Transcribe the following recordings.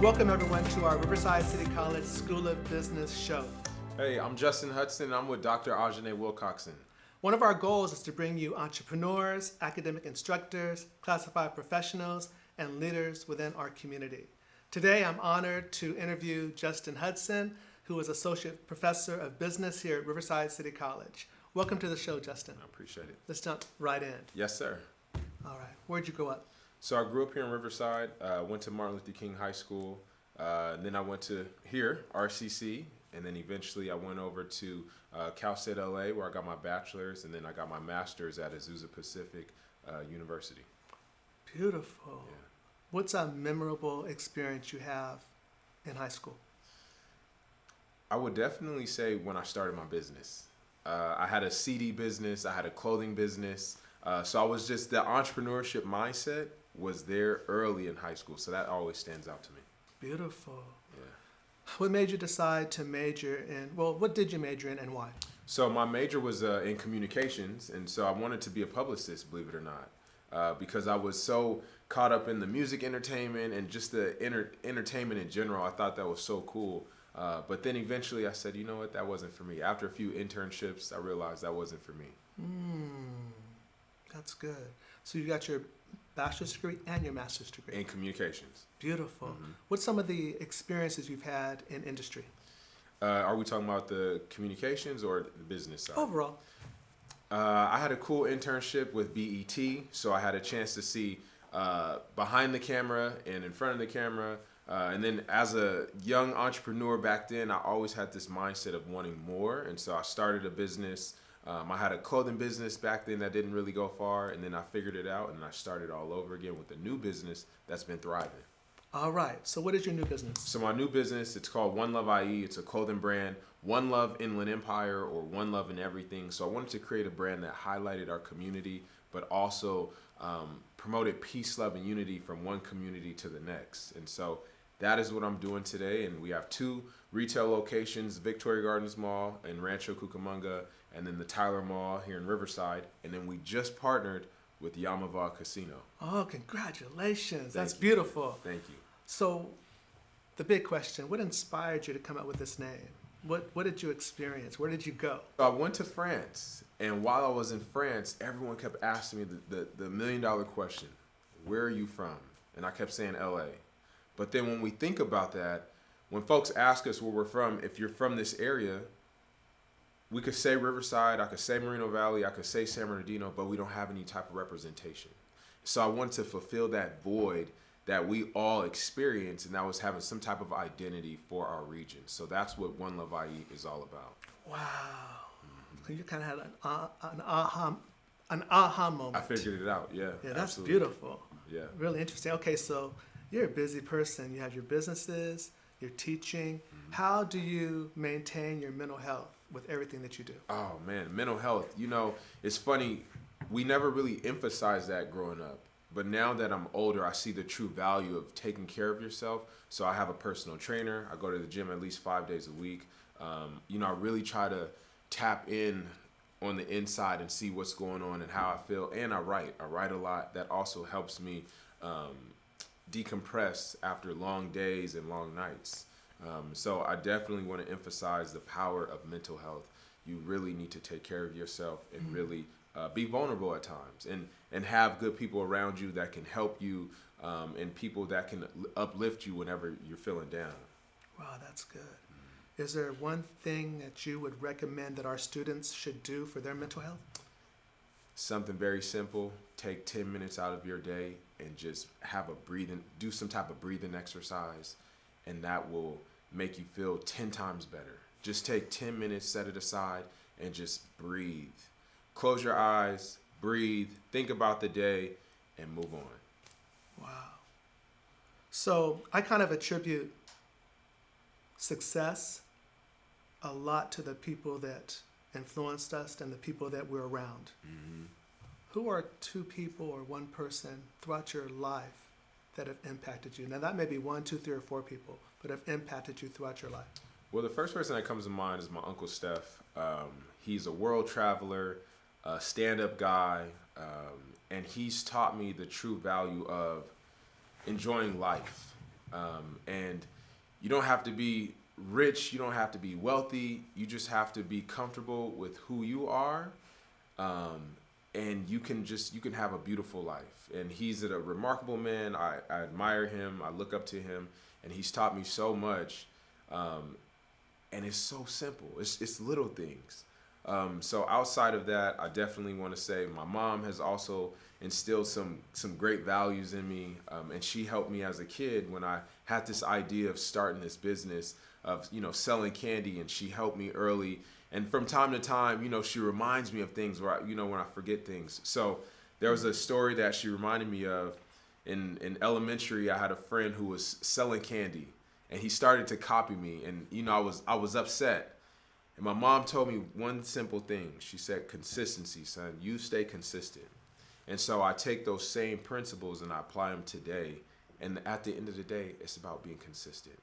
Welcome everyone to our Riverside City College School of Business show. Hey, I'm Justin Hudson. I'm with Dr. Ajene Wilcoxson. One of our goals is to bring you entrepreneurs, academic instructors, classified professionals, and leaders within our community. Today, I'm honored to interview Justin Hudson, who is Associate Professor of Business here at Riverside City College. Welcome to the show, Justin. I appreciate it. Let's jump right in. Yes, sir. All right. Where'd you grow up? So I grew up here in Riverside, went to Martin Luther King High School, then I went to here, RCC, and then eventually I went over to Cal State LA where I got my bachelor's, and then I got my master's at Azusa Pacific University. Beautiful. Yeah. What's a memorable experience you have in high school? I would definitely say when I started my business. I had a CD business, I had a clothing business, so I was just, the entrepreneurship mindset was there early in high school, so that always stands out to me. Beautiful. Yeah. What made you decide to major in, what did you major in and why? So my major was in communications, and so I wanted to be a publicist, believe it or not, because I was so caught up in the music entertainment and just the entertainment in general. I thought that was so cool. But then eventually I said, you know what, that wasn't for me. After a few internships, I realized that wasn't for me. That's good. So you got your bachelor's degree and your master's degree. In communications. Beautiful. Mm-hmm. What's some of the experiences you've had in industry? Are we talking about the communications or the business side? Overall. I had a cool internship with BET, so I had a chance to see behind the camera and in front of the camera. And then as a young entrepreneur back then, I always had this mindset of wanting more. And so I started a business. I had a clothing business back then that didn't really go far. And then I figured it out and I started all over again with a new business that's been thriving. All right. So what is your new business? So my new business, it's called One Love IE. It's a clothing brand, One Love Inland Empire, or One Love in Everything. So I wanted to create a brand that highlighted our community, but also promoted peace, love, and unity from one community to the next. And so that is what I'm doing today, and we have 2 retail locations, Victoria Gardens Mall in Rancho Cucamonga, and then the Tyler Mall here in Riverside, and then we just partnered with Yamama Casino. Oh, congratulations. That's you. beautiful. Thank you. So the big question, what inspired you to come up with this name? What did you experience? Where did you go? So I went to France, and while I was in France, everyone kept asking me the million-dollar question, where are you from? And I kept saying LA. But then when we think about that, when folks ask us where we're from, if you're from this area, we could say Riverside, I could say Moreno Valley, I could say San Bernardino, but we don't have any type of representation. So I wanted to fulfill that void that we all experience, and that was having some type of identity for our region. So that's what One Love IE is all about. Wow. Mm-hmm. You kind of had an aha moment. I figured it out, yeah. Yeah, that's absolutely. Beautiful. Yeah. Really interesting. Okay, so you're a busy person. You have your businesses, you're teaching. Mm-hmm. How do you maintain your mental health with everything that you do? Oh man, mental health. You know, it's funny, we never really emphasized that growing up. But now that I'm older, I see the true value of taking care of yourself. So I have a personal trainer. I go to the gym at least 5 days a week. You know, I really try to tap in on the inside and see what's going on and how I feel. And I write a lot. That also helps me decompress after long days and long nights. So I definitely want to emphasize the power of mental health. You really need to take care of yourself and really be vulnerable at times and have good people around you that can help you and people that can uplift you whenever you're feeling down. Wow, that's good. Is there one thing that you would recommend that our students should do for their mental health? Something very simple. Take 10 minutes out of your day and just do some type of breathing exercise, and that will make you feel 10 times better. Just take 10 minutes, set it aside, and just breathe. Close your eyes, breathe, think about the day, and move on. Wow. So I kind of attribute success a lot to the people that influenced us and the people that we're around. Mm-hmm. Who are 2 people or 1 person throughout your life that have impacted you? Now that may be 1, 2, 3, or 4 people, but have impacted you throughout your life. Well, the first person that comes to mind is my Uncle Steph. He's a world traveler, a stand-up guy, and he's taught me the true value of enjoying life And you don't have to be rich, you don't have to be wealthy, you just have to be comfortable with who you are. And you can have a beautiful life. And he's a remarkable man. I admire him, I look up to him, and he's taught me so much. And it's so simple. It's little things. So outside of that, I definitely want to say my mom has also instilled some great values in me, and she helped me as a kid when I had this idea of starting this business of selling candy, and she helped me early. And from time to time, she reminds me of things where when I forget things. So there was a story that she reminded me of. In elementary, I had a friend who was selling candy, and he started to copy me, and I was upset. And my mom told me one simple thing. She said, consistency, son. You stay consistent. And so I take those same principles and I apply them today. And at the end of the day, it's about being consistent.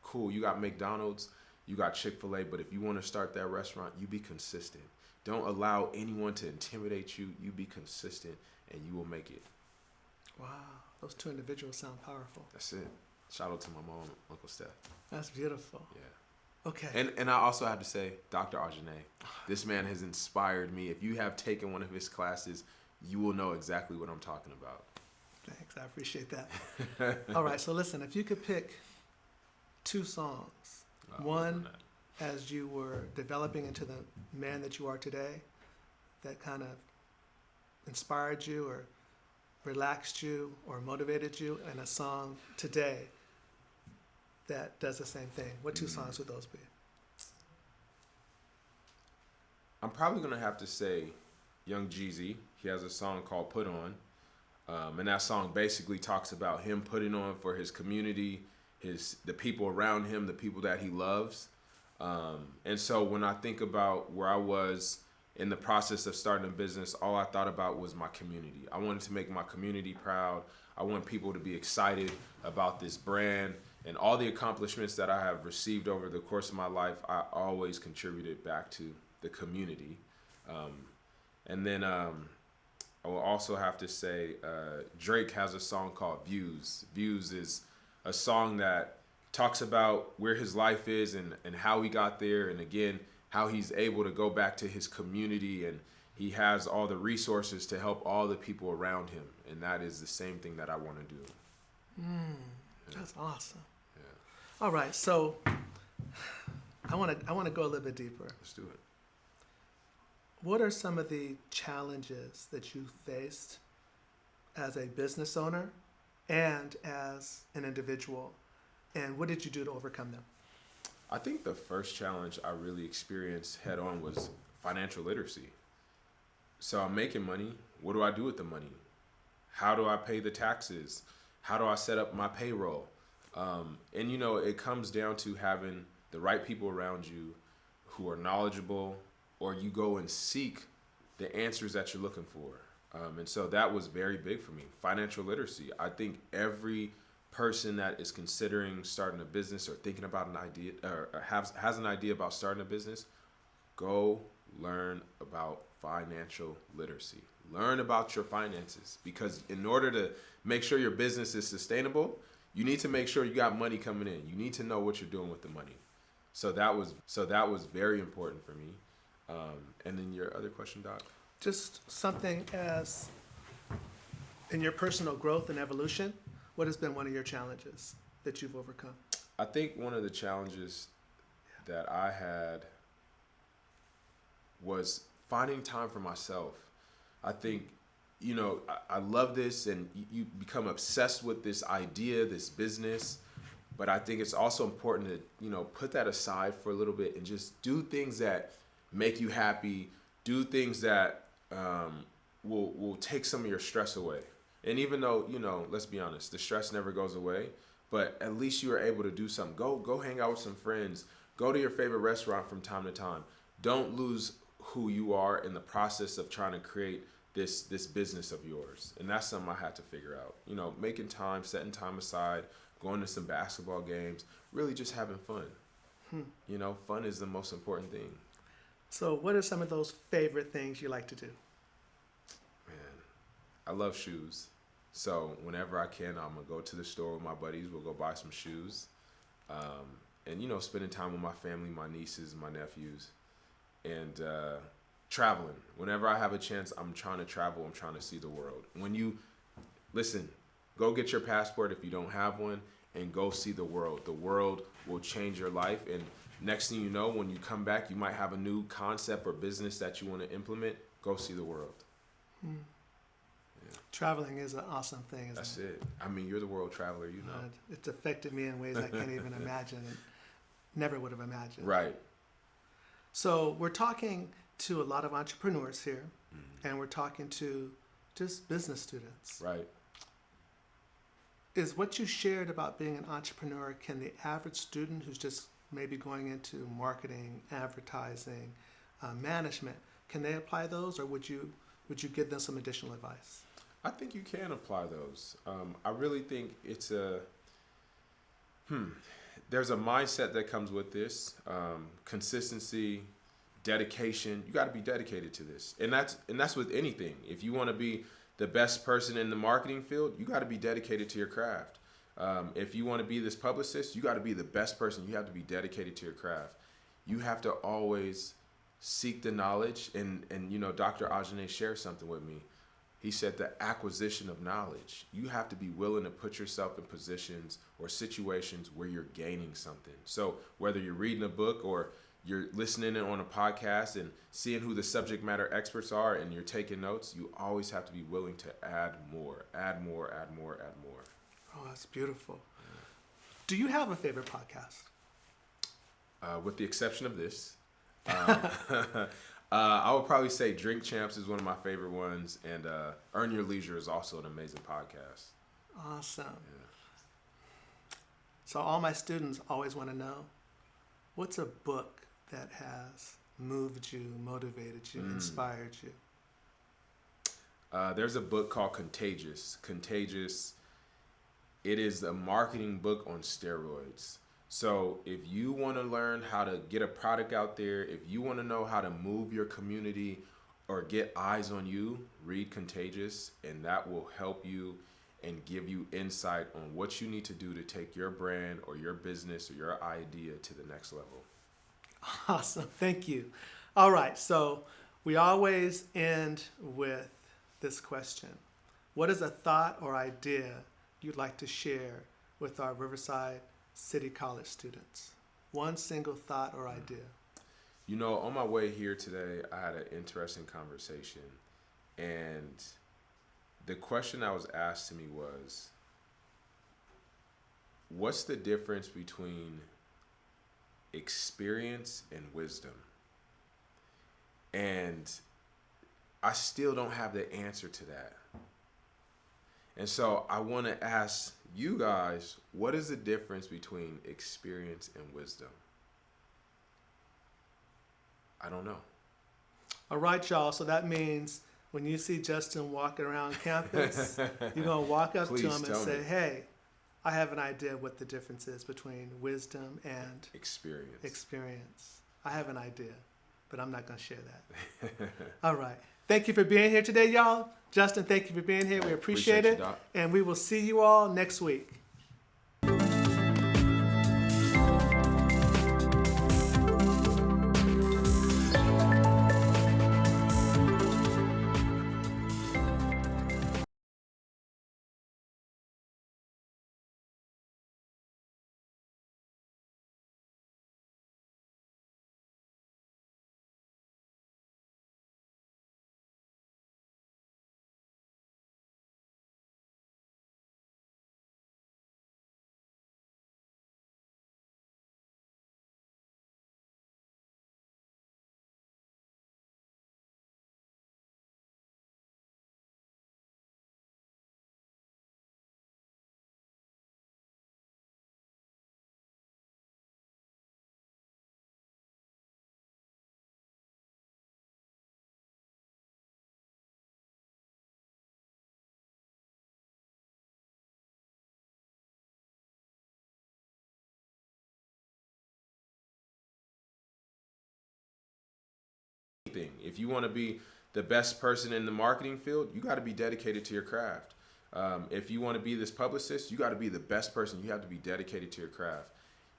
Cool, you got McDonald's, you got Chick-fil-A, but if you want to start that restaurant, you be consistent. Don't allow anyone to intimidate you. You be consistent and you will make it. Wow, those two individuals sound powerful. That's it. Shout out to my mom, Uncle Steph. That's beautiful. Yeah. Okay. And I also have to say, Dr. Ajene, this man has inspired me. If you have taken one of his classes, you will know exactly what I'm talking about. Thanks, I appreciate that. All right, so listen, if you could pick two songs, one as you were developing into the man that you are today, that kind of inspired you or relaxed you or motivated you, and a song today that does the same thing. What two songs would those be? I'm probably going to have to say Young Jeezy. He has a song called Put On. And that song basically talks about him putting on for his community, the people around him, the people that he loves. And so when I think about where I was in the process of starting a business, all I thought about was my community. I wanted to make my community proud. I want people to be excited about this brand. And all the accomplishments that I have received over the course of my life, I always contributed back to the community. And then I will also have to say Drake has a song called Views. Views is a song that talks about where his life is and how he got there, and again, how he's able to go back to his community, and he has all the resources to help all the people around him. And that is the same thing that I want to do. That's awesome. Yeah. All right, so I want to go a little bit deeper. Let's do it. What are some of the challenges that you faced as a business owner and as an individual, and what did you do to overcome them? I think the first challenge I really experienced head on was financial literacy. So I'm making money. What do I do with the money? How do I pay the taxes? How do I set up my payroll? And it comes down to having the right people around you who are knowledgeable, or you go and seek the answers that you're looking for. And so that was very big for me. Financial literacy. I think every person that is considering starting a business or thinking about an idea or has an idea about starting a business, go learn about financial literacy. Learn about your finances, because in order to make sure your business is sustainable, you need to make sure you got money coming in. You need to know what you're doing with the money. So that was very important for me. And then your other question, Doc? Just something as in your personal growth and evolution, what has been one of your challenges that you've overcome? I think one of the challenges that I had was finding time for myself. I think, I love this, and you become obsessed with this idea, this business, but I think it's also important to, put that aside for a little bit and just do things that make you happy, do things that will take some of your stress away. And even though, let's be honest, the stress never goes away, but at least you are able to do something. Go hang out with some friends. Go to your favorite restaurant from time to time. Don't lose who you are in the process of trying to create this business of yours. And that's something I had to figure out. Making time, setting time aside, going to some basketball games, really just having fun. Fun is the most important thing. So what are some of those favorite things you like to do? Man, I love shoes. So whenever I can, I'm gonna go to the store with my buddies. We'll go buy some shoes, and spending time with my family, my nieces, my nephews, and traveling. Whenever I have a chance, I'm trying to travel. I'm trying to see the world. Listen, go get your passport if you don't have one, and go see the world. The world will change your life, and next thing you know, when you come back, you might have a new concept or business that you want to implement. Go see the world. Yeah. Traveling is an awesome thing, isn't That's it? it. I mean, you're the world traveler, you know. It's affected me in ways I can't even imagine and never would have imagined. Right. So we're talking to a lot of entrepreneurs here, and we're talking to just business students. Right. Is what you shared about being an entrepreneur, can the average student who's just maybe going into marketing, advertising, management, can they apply those, or would you give them some additional advice? I think you can apply those. I really think it's there's a mindset that comes with this. Consistency, dedication. You got to be dedicated to this. And that's with anything. If you want to be the best person in the marketing field, you got to be dedicated to your craft. If you want to be this publicist, you got to be the best person. You have to be dedicated to your craft. You have to always seek the knowledge. And Dr. Ajene shared something with me. He said the acquisition of knowledge. You have to be willing to put yourself in positions or situations where you're gaining something. So whether you're reading a book or you're listening in on a podcast and seeing who the subject matter experts are and you're taking notes, you always have to be willing to add more, add more, add more, add more. Oh, that's beautiful. Do you have a favorite podcast? With the exception of this. I would probably say Drink Champs is one of my favorite ones, and Earn Your Leisure is also an amazing podcast. Awesome. Yeah. So all my students always want to know, what's a book that has moved you, motivated you, inspired you? There's a book called Contagious. Contagious, it is a marketing book on steroids. So if you want to learn how to get a product out there, if you want to know how to move your community or get eyes on you, read Contagious, and that will help you and give you insight on what you need to do to take your brand or your business or your idea to the next level. Awesome. Thank you. All right. So we always end with this question. What is a thought or idea you'd like to share with our Riverside City College students? One single thought or idea. On my way here today, I had an interesting conversation, and the question that was asked to me was, what's the difference between experience and wisdom? And I still don't have the answer to that. And so I want to ask you guys, what is the difference between experience and wisdom? I don't know. All right, y'all. So that means when you see Justin walking around campus, you're going to walk up to him and say, hey, I have an idea what the difference is between wisdom and experience. I have an idea, but I'm not going to share that. All right. Thank you for being here today, y'all. Justin, thank you for being here. We appreciate it. You, Doc. And we will see you all next week. If you want to be the best person in the marketing field, you got to be dedicated to your craft. If you want to be this publicist, you got to be the best person. You have to be dedicated to your craft.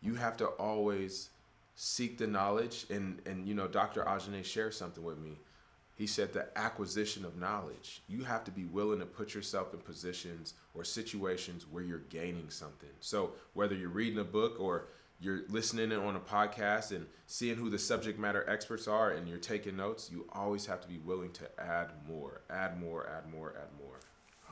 You have to always seek the knowledge. And Dr. Ajene shared something with me. He said the acquisition of knowledge. You have to be willing to put yourself in positions or situations where you're gaining something. So whether you're reading a book or you're listening in on a podcast and seeing who the subject matter experts are and you're taking notes, you always have to be willing to add more, add more, add more, add more.